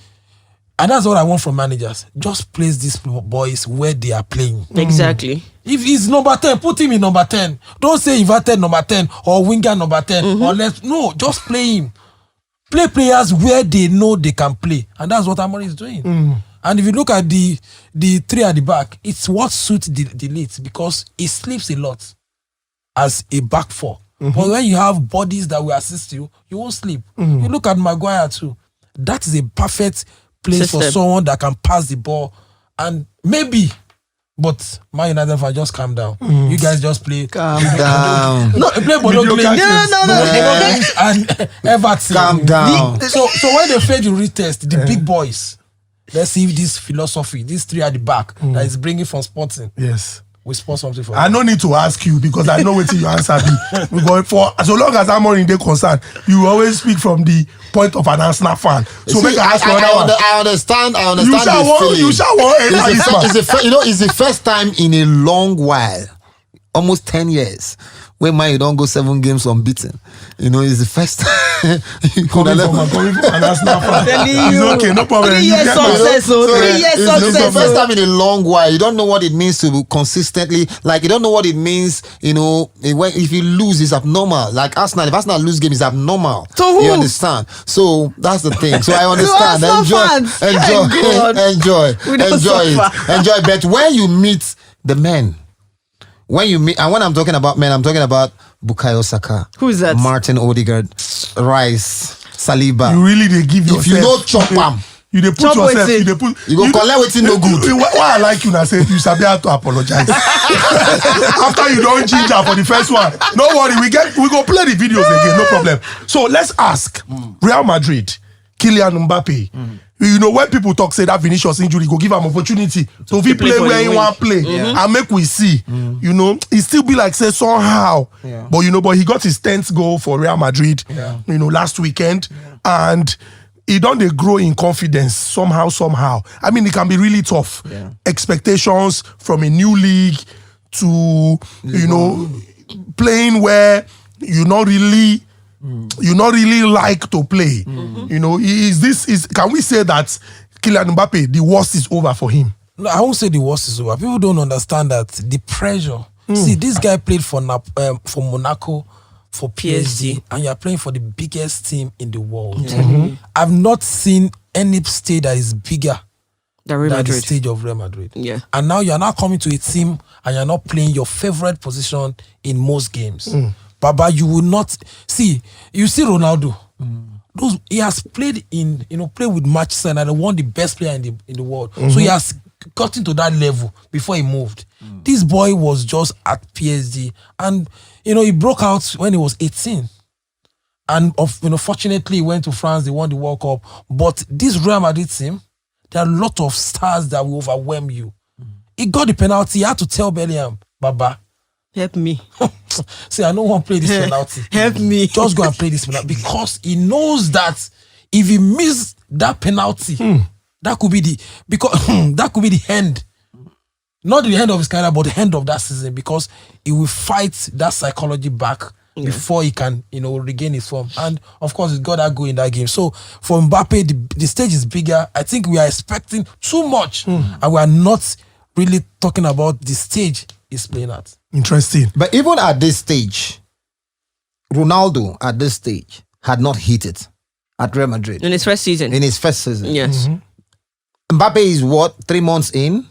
that's what I want from managers. Just place these boys where they are playing. Exactly. If he's number 10, put him in number 10. Don't say inverted number 10 or winger number 10 or left. No, just play him. Play players where they know they can play. And that's what Amory is doing. And if you look at the three at the back, it's what suits the Leeds because he sleeps a lot as a back four. But when you have bodies that will assist you, you won't sleep. You look at Maguire too. That is a perfect place for someone that can pass the ball. And maybe, but Man United fan, just calm down. You guys just play. Calm down. No, play Bodo Glimt. No. And Everton. Calm down. So when they fail the retest, the big boys, let's see if this philosophy, these three at the back, that is bringing from Sporting. Yes. We spot something for I no need to ask you because I know what your answer be. Because for so long as I'm in the concern, you always speak from the point of an Arsenal fan. So make I ask you another one. I understand. You shall want it's the first time in a long while, almost 10 years, where man you don't go 7 games unbeaten. It's the first time. Coming from an Arsenal fan. It's okay, no problem. 3 years success. 3 years It's the success. first time in a long while. You don't know what it means to consistently, like you don't know what it means, if you lose, it's abnormal. Like Arsenal, if Arsenal lose game, it's abnormal. To who? You understand? So that's the thing. So I understand. Enjoy. But when you meet the men, and when I'm talking about men, I'm talking about Bukayo Saka. Who is that? Martin Odegaard, Rice, Saliba. You really they give yourself. If you know chop am, you dey put Chop yourself. wetin? You dey put. you go collect wetin no good. Why I like you now say you sabi how to apologize. After you don't ginger for the first one, no worry. We go play the videos again. No problem. So let's ask Real Madrid, Kylian Mbappe. When people talk say that Vinicius injury go give him opportunity to play where he want play and make we see. It still be like say somehow. Yeah. But he got his 10th goal for Real Madrid. Yeah. Last weekend and. He don't they grow in confidence somehow. I mean, it can be really tough. Yeah. Expectations from a new league to playing where you not really like to play. Can we say that Kylian Mbappe, the worst is over for him? No, I won't say the worst is over. People don't understand that the pressure. See, this guy played for Monaco, for PSG, and you're playing for the biggest team in the world. I've not seen any stage that is bigger Real than the Madrid. stage of Real Madrid. Yeah. And now you're now coming to a team and you're not playing your favorite position in most games. Baba, you will not see. You see Ronaldo. He has played with Manchester and won the best player in the world. So he has gotten to that level before he moved. This boy was just at PSG, and he broke out when he was 18. And fortunately, he went to France. They won the World Cup. But this Real Madrid team, there are a lot of stars that will overwhelm you. he got the penalty. He had to tell Bellingham, Baba, Help me. see, I don't want to play this penalty. Help me. Just go and play this penalty because he knows that if he misses that penalty, that could be that could be the end. Not the end of his career, but the end of that season because he will fight that psychology back before he can, regain his form. And of course, he's got that goal in that game. So for Mbappe, the stage is bigger. I think we are expecting too much, and we are not really talking about the stage he's playing at. Interesting. But even at this stage, Ronaldo at this stage had not hit it at Real Madrid In his first season. in his first season. Yes. Mbappe is 3 months in,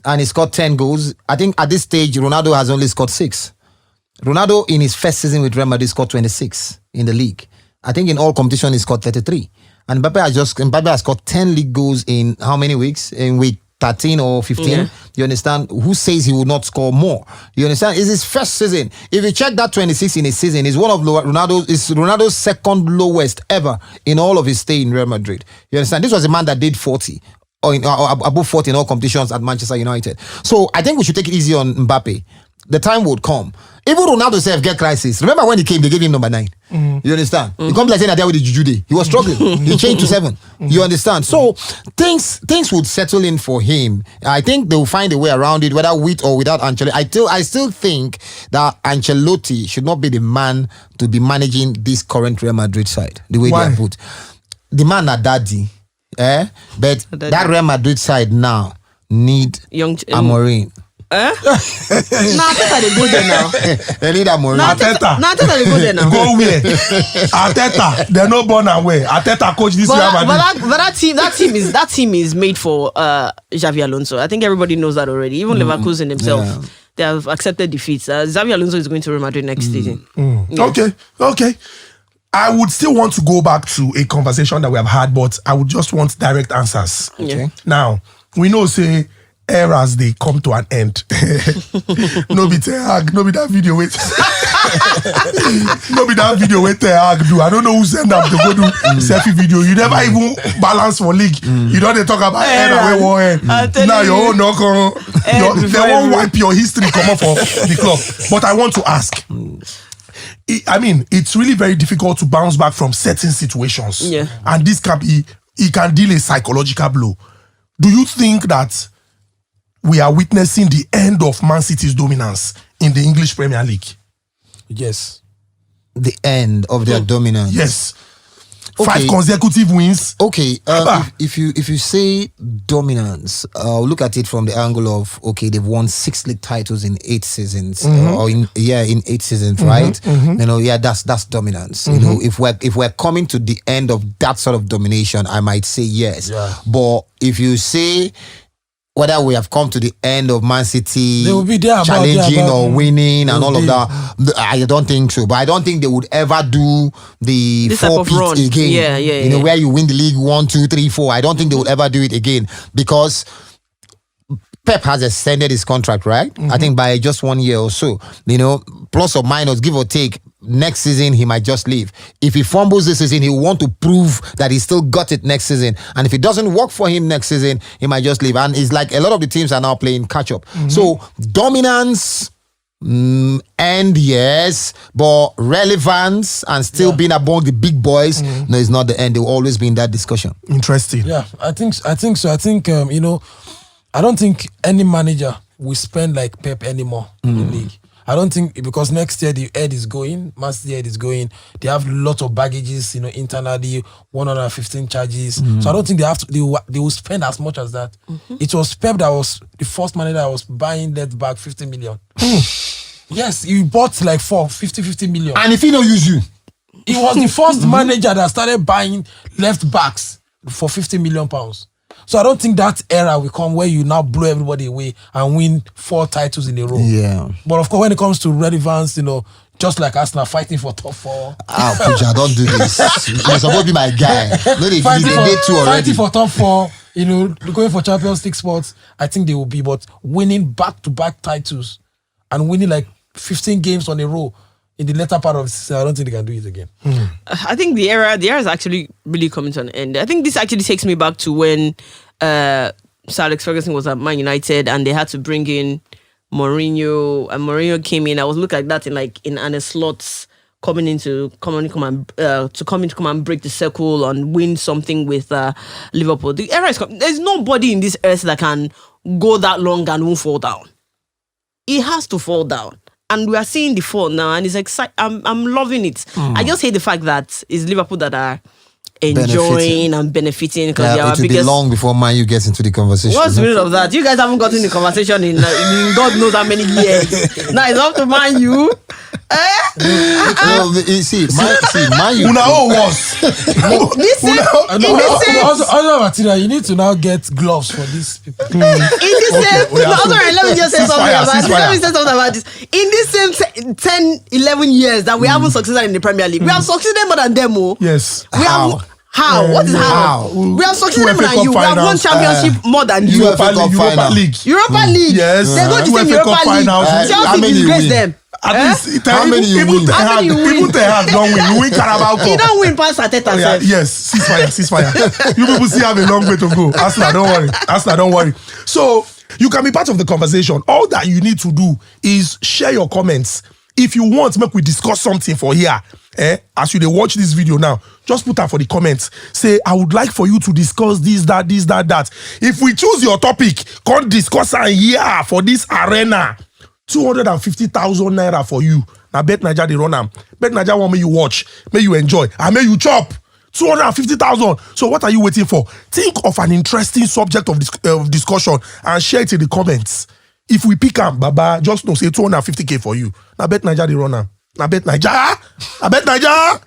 and he scored 10 goals. I think at this stage, Ronaldo has only scored 6. Ronaldo in his first season with Real Madrid scored 26 in the league. I think in all competition he scored 33. And Mbappe has scored 10 league goals in how many weeks? In week 13 or 15. Yeah. You understand? Who says he will not score more? You understand? It's his first season. If you check that 26 in his season, it's one of Ronaldo's second lowest ever in all of his stay in Real Madrid. You understand? This was a man that did 40 or above 40 in all competitions at Manchester United. So I think we should take it easy on Mbappe. The time would come. Even Ronaldo self get crisis. Remember when he came, they gave him number 9. You understand? He comes like saying that there with the Juju day. He was struggling. He changed to 7. You understand? So things would settle in for him. I think they will find a way around it, whether with or without Ancelotti. I still think that Ancelotti should not be the man to be managing this current Real Madrid side. The way Why? they are put. The man are daddy. But that Real Madrid side now need Young Amorim. Arteta they go there now. They need Amorim. Arteta. Arteta they go there now. Go where? Arteta. They're not born away. Arteta coach this Real Madrid. But that team is made for Xavi Alonso. I think everybody knows that already. Even Leverkusen himself, they have accepted defeats. Xavi Alonso is going to Real Madrid next season. Yes. Okay. I would still want to go back to a conversation that we have had, but I would just want direct answers. Okay. Now, we know, say, eras, they come to an end. No be that video with no be that video with do. I don't know who send them to go do selfie video. You never even balance for league. You don't talk about era where war end. Now your own knock on. They won't wipe your history come up for the club. But I want to ask. It's really very difficult to bounce back from certain situations. Yeah. And this can be, it can deal a psychological blow. Do you think that we are witnessing the end of Man City's dominance in the English Premier League? Yes. The end of their dominance. Yes. Okay. 5 consecutive wins. Okay, if you say dominance, look at it from the angle of they've won 6 league titles in 8 seasons, or in 8 seasons, right? That's dominance. You know, if we're coming to the end of that sort of domination, I might say yes. Yeah. But if you say whether we have come to the end of Man City They will be there challenging or winning and all of be. that, I don't think so. But I don't think they would ever do the This type of 4-peat run. again. Yeah. Where you win the league 1, 2, 3, 4. I don't think they would ever do it again because Pep has extended his contract, right? I think by just 1 year or so. Plus or minus, give or take. Next season, he might just leave. If he fumbles this season, he will want to prove that he still got it next season. And if it doesn't work for him next season, he might just leave. And it's like a lot of the teams are now playing catch up. So dominance, and yes, but relevance and still being among the big boys, no, it's not the end. They will always be in that discussion. Interesting. Yeah, I think so. I think I don't think any manager will spend like Pep anymore in the league. I don't think, because next year the head is going, Man City head is going. They have lots of baggages, internally, 115 charges. So I don't think they will spend as much as that. It was Pep that was the first manager that was buying left back 50 million. Yes, he bought like 50 million. And if he don't use you, He was the first manager that started buying left backs for 50 million pounds. So I don't think that era will come where you now blow everybody away and win 4 titles in a row. Yeah. But of course, when it comes to relevance, just like Arsenal fighting for top 4. Pooja, don't do this. You're supposed to be my guy. No, they did 2 already. Fighting for top 4, going for Champions League spots, I think they will be. But winning back-to-back titles and winning like 15 games on a row in the later part of the season, I don't think they can do it again. I think the era is actually really coming to an end. I think this actually takes me back to when Sir Alex Ferguson was at Man United and they had to bring in Mourinho, and Mourinho came in. I was looking at that in Arne Slot's coming in to come and break the circle and win something with Liverpool. The era is there's nobody in this earth that can go that long and won't fall down. It has to fall down. And we are seeing the fall now, and it's exciting. I'm loving it. I just hate the fact that it's Liverpool that are enjoying and benefiting because they are our it will biggest. be long before Man U gets into the conversation. What's the meaning of that? You guys haven't gotten the conversation in God knows how many years. Now it's up to Man U. No, Man U. Una own was. Also, Martina, you need to now get gloves for these people. Let me just say something about this. In this same 10, 11 years that we haven't succeeded in the Premier League, we have succeeded more than them. Yes. We have. How? What is how? We have succeeded more than you. We have won championship more than you. Europa League. Europa League. Yes. They go to the same Europa League. Chelsea disgrace them. At least, How many you win? Even Tehag don't win. You win Carabao Cup. You don't win past Arteta. Yes, ceasefire. You people still have a long way to go. Arsenal, don't worry. So you can be part of the conversation. All that you need to do is share your comments. If you want, make we discuss something for here. As you watch this video now, just put that for the comments. Say, I would like for you to discuss this, that. If we choose your topic, can't discuss here for this arena. 250,000 naira for you. Now bet Naija they run am. Bet Naija want me you watch, may you enjoy, and may you chop. 250,000. So what are you waiting for? Think of an interesting subject of discussion and share it in the comments. If we pick am, Baba, just know say 250k for you. Now bet Naija they run am. Now bet Naija. I bet Naija.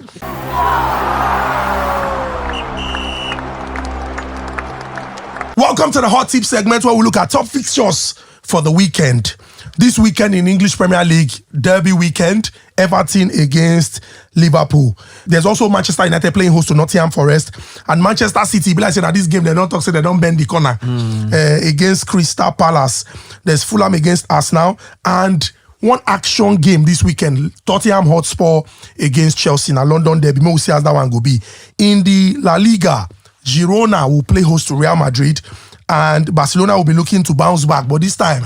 Welcome to the hot tip segment where we look at top fixtures for the weekend. This weekend in English Premier League, Derby weekend, Everton against Liverpool. There's also Manchester United playing host to Nottingham Forest, and Manchester City, be like saying that this game, they don't talk, say they don't bend the corner against Crystal Palace. There's Fulham against Arsenal, and one action game this weekend, Tottenham Hotspur against Chelsea in a London derby. We'll see how that one go be. In the La Liga, Girona will play host to Real Madrid, and Barcelona will be looking to bounce back, but this time,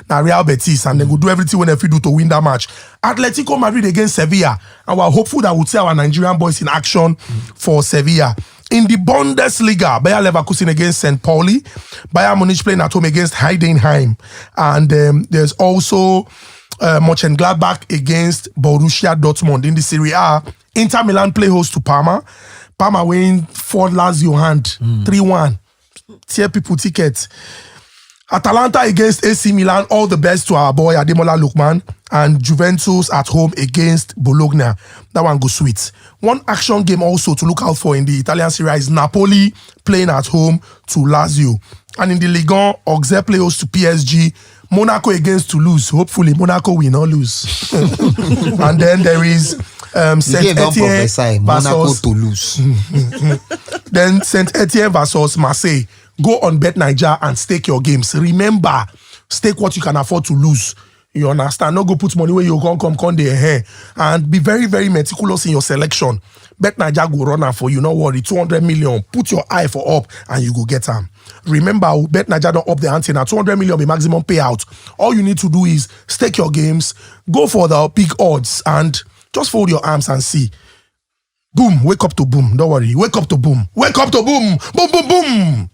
now Real Betis, and they will do everything when they do to win that match. Atletico Madrid against Sevilla, and we're hopeful that we'll see our Nigerian boys in action for Sevilla. In the Bundesliga, Bayer Leverkusen against St. Pauli, Bayern Munich playing at home against Heidenheim, and there's also Mönchengladbach against Borussia Dortmund. In the Serie A, Inter Milan play host to Parma. Parma winning for Lazio hand 3-1. Tear people tickets. Atalanta against AC Milan. All the best to our boy Ademola Lookman. And Juventus at home against Bologna. That one goes sweet. One action game also to look out for in the Italian Serie A is Napoli playing at home to Lazio. And in the Liga, Auxerre play host to PSG. Monaco against Toulouse. Hopefully Monaco will not lose. And then there is Saint Etienne Monaco Toulouse. Then Saint Etienne versus Marseille. Go on Bet Naija and stake your games. Remember, stake what you can afford to lose. You understand? Not go put money where you come there. And be very, very meticulous in your selection. Bet Naija go run am for you. Not worry. 200 million. Put your eye for up and you go get them. Remember, Bet Naija don't up the ante now. 200 million be maximum payout. All you need to do is stake your games, go for the big odds, and just fold your arms and see. Boom, wake up to boom. Don't worry. Wake up to boom. Wake up to boom. Boom, boom, boom.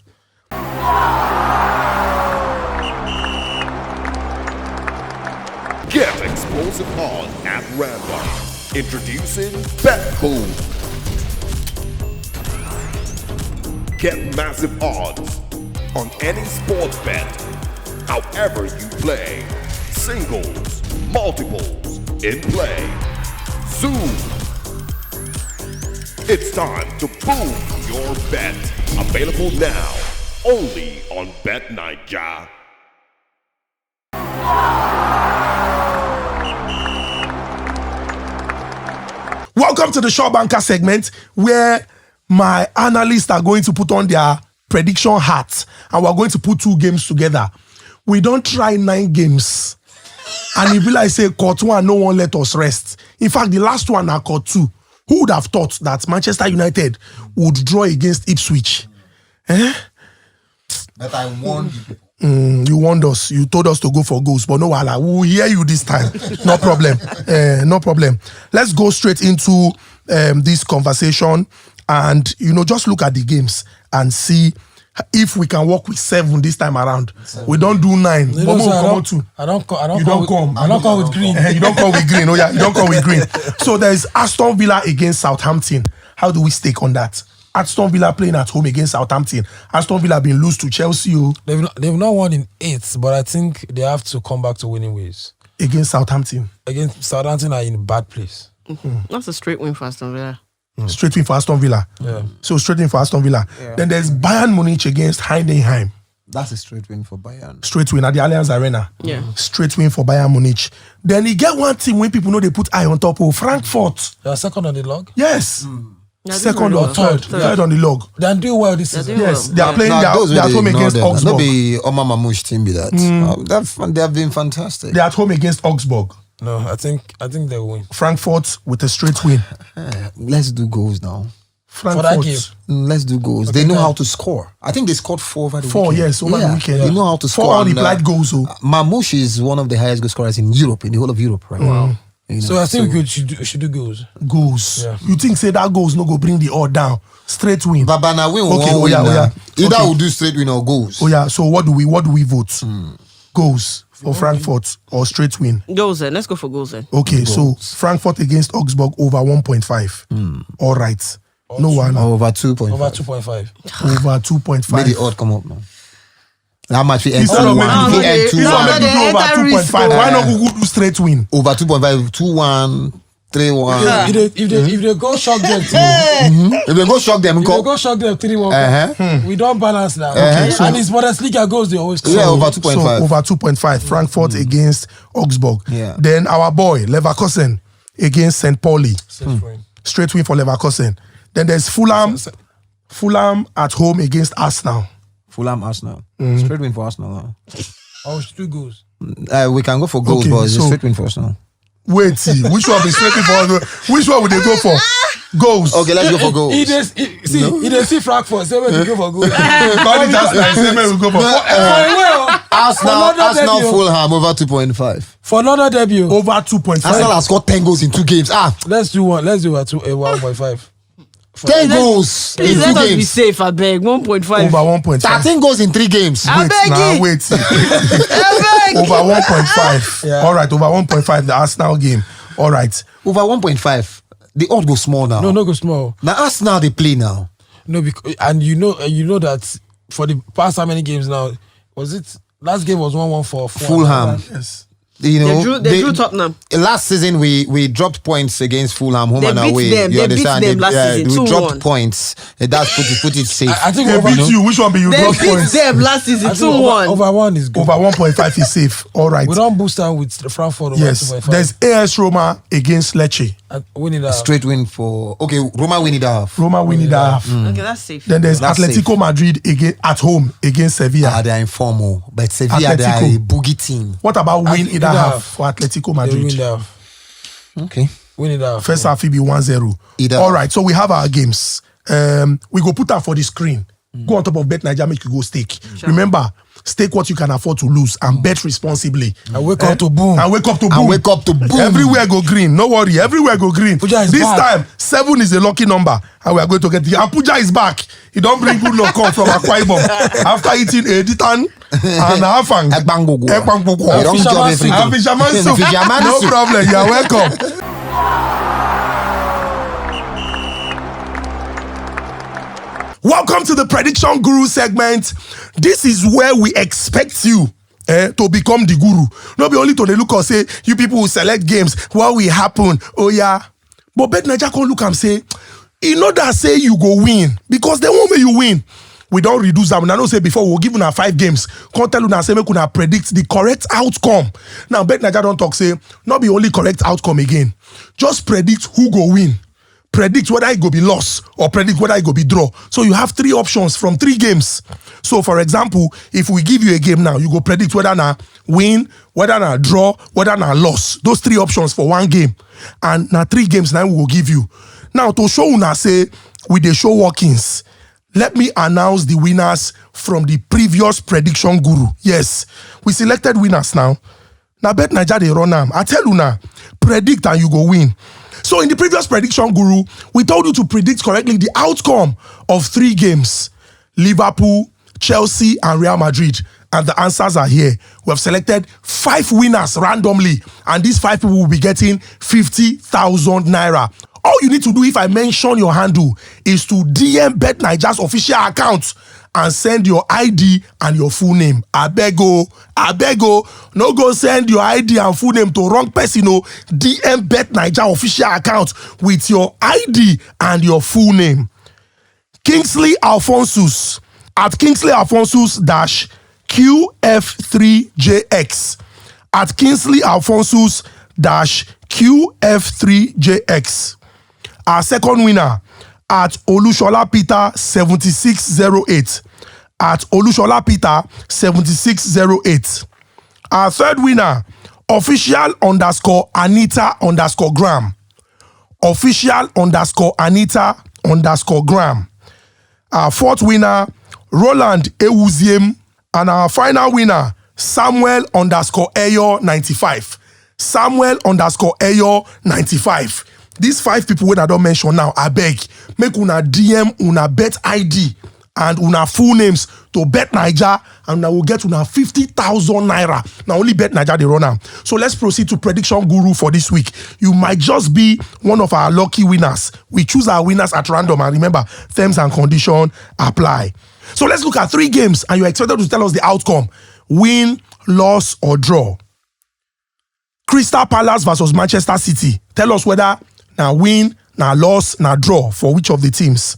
Get explosive odds at random. Introducing betBOOMs. Get massive odds on any sports bet, however you play. Singles, multiples, in play. Zoom. It's time to boom your bet. Available now, only on betNaija. Welcome to the Short Banker segment where my analysts are going to put on their prediction hats and we're going to put two games together. We don't try 9 games. And if I say court 1, no one let us rest. In fact, the last one are court 2. Who would have thought that Manchester United would draw against Ipswich? But I warned you people. You warned us. You told us to go for goals, but no, wala. We will hear you this time. No problem. No problem. Let's go straight into this conversation, and just look at the games and see if we can work with 7 this time around. We don't do 9. I don't come with green. You don't come with green. Oh yeah, you don't come with green. So there's Aston Villa against Southampton. How do we stake on that? Aston Villa playing at home against Southampton. Aston Villa been lose to Chelsea. They've not won in 8, but I think they have to come back to winning ways. Against Southampton. Against Southampton are in a bad place. That's a straight win for Aston Villa. Straight win for Aston Villa. Yeah. So straight win for Aston Villa. Yeah. Then there's Bayern Munich against Heidenheim. That's a straight win for Bayern. Straight win at the Allianz Arena. Yeah. Straight win for Bayern Munich. Then you get one team when people know they put eye on top of Frankfurt. They are second on the log. Yes. Yeah, Second they're or doing third. well. Third on the log. They are doing well this They're season. doing Yes. well. They are playing those their home against That Augsburg. be Omar Mamouche team be that. They have been fantastic. They're at home against Augsburg. No, I think they will win. Frankfurt with a straight win. Let's do goals now. Frankfurt. that game. Let's do goals. Okay, They know then. how to score. I think they scored 4 over the 4, weekend. yes, over the weekend. They know how to 4 score. unreplied goals. Oh. Mamouche is one of the highest goal scorers in Europe, in the whole of Europe right now. So I think we should do goals. Goals. Yeah. You think say that goals no go bring the odd down? Straight win. Babana win Okay, one oh yeah, win. oh yeah. Either Okay. we'll do straight win or goals. Oh yeah. So what do we vote? Goals for Frankfurt or straight win? Goals then. Let's go for goals then. Okay, so Frankfurt against Augsburg over 1.5. All right. No one Over 2.5. Over 2.5. over 2.5. Make the odd come up now. How much we end Instead of 2-1? making If we end Instead no, of 2-1. making they over enter 2.5, risk, why not go do straight win? Over 2.5, 2-1, 3-1. If they go shock them, If they go shock them, if they go. go shock them 3-1, we don't balance now. And it's Bundesliga goals they always Yeah, score. over So 2.5. over 2.5. Frankfurt against Augsburg. Yeah. Then our boy Leverkusen against St. Pauli. Safe win. Straight win for Leverkusen. Then there's Fulham at home against Arsenal. Fulham, Arsenal. Straight win for Arsenal now. Oh, 2 goals. We can go for goals, Okay, but it's a so- straight win for Arsenal. Wait, see, which one be straight win for? Which one would they go for? Goals. Okay, let's go for goals. He dey see Frankfurt, say when you go for goals. Call it as nice. Say, make we go for Arsenal, Fulham over 2.5. For another debut, over 2.5. Arsenal has scored 10 goals in 2 games. let's do one. Let's do a 1.5. 10 goals in Please 2 let us be games. safe, I beg. 1.5. Over 1.5. 13 goals in 3 games. I beg you. Wait. I beg. Over 1.5. Yeah. All right, over 1.5, the Arsenal game. All right. Over 1.5. The odd goes small now. No go small. Now Arsenal they play now. No, because, and you know that for the past how many games now? Was it last game was 1-1 for Fulham. Yes. You know, They drew Tottenham. Last season we dropped points against Fulham home They and beat away. them. You They beat understand? them last season, we 2-1. dropped points. That's put it safe. I think They over, beat you. Which one be you They drop beat points? them last season I think 2-1. over 1 is good. Over 1.5 is safe. All right. We don't boost down with the Frankfurt over Yes. 2.5. There's AS Roma against Lecce. And winning that. Straight win for Roma win it half. Roma win it half. Okay, that's safe. Then there's That's Atletico safe. Madrid at home against Sevilla. They are informal, but Sevilla they are Atletico. a boogie team. What about win Atletico either half half. for Atletico They win Madrid? that. Okay. Win that. First half will be 1-0. Either All half. right, so we have our games. We go put that for the screen. Go on top of Bet Nigeria, make you go stake. Remember, stake what you can afford to lose and bet responsibly. And wake up to boom. And wake up to boom. And wake up to boom. Everywhere go green. No worry. Everywhere go green. Pooja is This back. time, 7 is a lucky number. And we are going to get and Pooja is back. He don't bring good luck come from Akwa Ibom. After eating a ditan and a hafang. Ekpangbogo. Ekpangbogo. You don't Fisherman job soup. And everything. fisherman soup. Fisherman No soup. problem. You are welcome. Welcome to the Prediction Guru segment. This is where we expect you to become the guru. Not be only to the look or say, you people will select games. What will happen? Oh yeah. But Bet Naija can look and say, you know that say you go win. Because they won't make you win. We don't reduce them. I know say before we'll give you 5 games. Can't tell you say make una predict the correct outcome. Now Bet Naija don't talk say, not be only correct outcome again. Just predict who go win. Predict whether it go be loss or predict whether it go be draw. So you have 3 options from 3 games. So for example, if we give you a game now, you go predict whether na win, whether na draw, whether na loss. Those 3 options for 1 game. And na 3 games now we will give you. Now to show una say we dey show workings. let me announce the winners from the previous prediction guru. Yes, we selected winners now. Now Bet Naija they run am. I tell you now, predict and you go win. So in the previous prediction guru, we told you to predict correctly the outcome of 3 games: Liverpool, Chelsea, and Real Madrid. And the answers are here. We have selected 5 winners randomly, and these 5 people will be getting 50,000 naira. All you need to do if I mention your handle is to DM Bet Naija's official account and send your ID and your full name. Abego, no go send your ID and full name to wrong person. No, DM Bet Naija official account with your ID and your full name. Kingsley Alphonsus at Kingsley Alphonsus -QF3JX at Kingsley Alphonsus -QF3JX. Our second winner at Olushola Peter 7608 at Olushola Peter 7608. Our third winner, official_Anita_Gram. Official_Anita_Gram. Our fourth winner, Roland Ewuziem. And our final winner, Samuel_Eyo95. Samuel_Eyo95. These 5 people when I don't mention now, I beg, make una DM una bet ID and una full names to Bet Naija, and I will get una 50,000 naira. Now only Bet Naija they run am. So let's proceed to prediction guru for this week. You might just be one of our lucky winners. We choose our winners at random, and remember, terms and conditions apply. So let's look at 3 games, and you're expected to tell us the outcome: win, loss, or draw. Crystal Palace versus Manchester City. Tell us whether now win, now loss, now draw for which of the teams.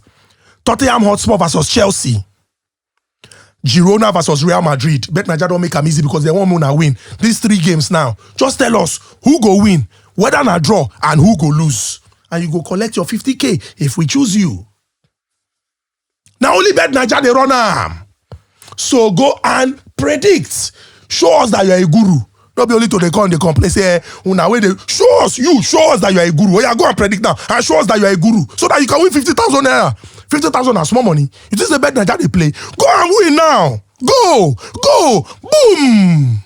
Tottenham Hotspur versus Chelsea. Girona versus Real Madrid. Bet Naija don't make them easy because they want to win. These 3 games now. Just tell us who go win, whether na draw, and who go lose. And you go collect your 50K if we choose you. Now only Bet Naija they run am. So go and predict. Show us that you're a guru. Not be only to they complain, say, una way they show us that you're a guru. Oh yeah, go and predict now and show us that you're a guru so that you can win 50,000 naira. 50,000 is small money. It is the Bet Naija they play. Go and win now. Go, boom.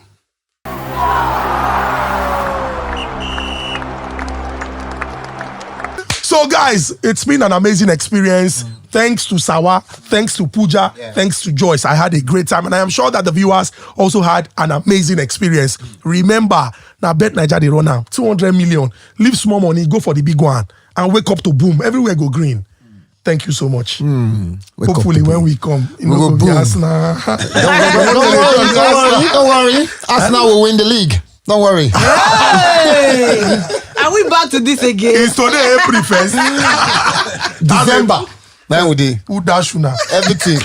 So guys, it's been an amazing experience. Thanks to Sawa, thanks to Pooja, thanks to Joyce. I had a great time, and I am sure that the viewers also had an amazing experience. Remember, now Bet Naija they run now 200 million. Leave small money, go for the big one, and wake up to boom. Everywhere go green. Thank you so much. Hopefully, when we come, you know, go boom. Arsenal. Don't worry. Arsenal will win the league. Don't worry. Hey! Are we back to this again? It's today April 1st. December. Man, we did. Who dash you now? Everything.